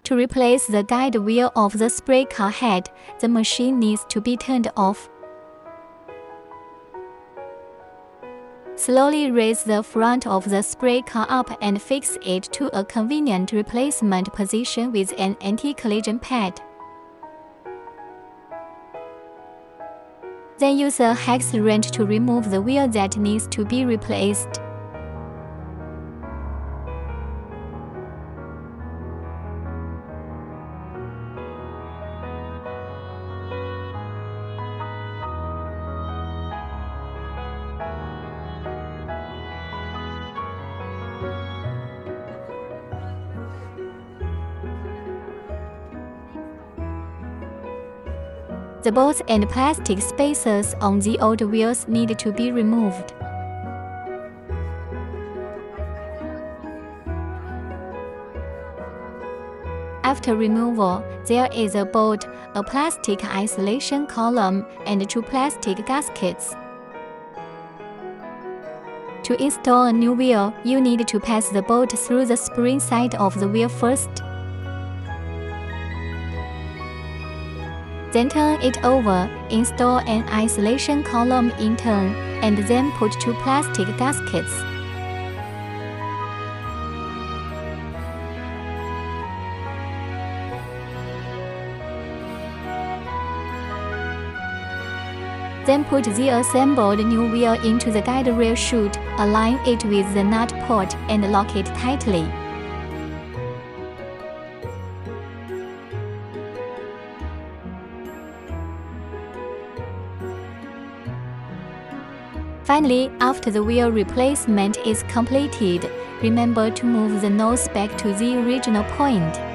To replace the guide wheel of the spray car head, the machine needs to be turned off. Slowly raise the front of the spray car up and fix it to a convenient replacement position with an anti-collision pad. Then use a hex wrench to remove the wheel that needs to be replaced. The bolts and plastic spacers on the old wheels need to be removed. After removal, there is a bolt, a plastic isolation column, and 2 plastic gaskets. To install a new wheel, you need to pass the bolt through the spring side of the wheel first. Then turn it over, install an isolation column in turn, and then put 2 plastic gaskets. Then put the assembled new wheel into the guide rail chute, align it with the nut port, and lock it tightly. Finally, after the wheel replacement is completed, remember to move the nose back to the original point.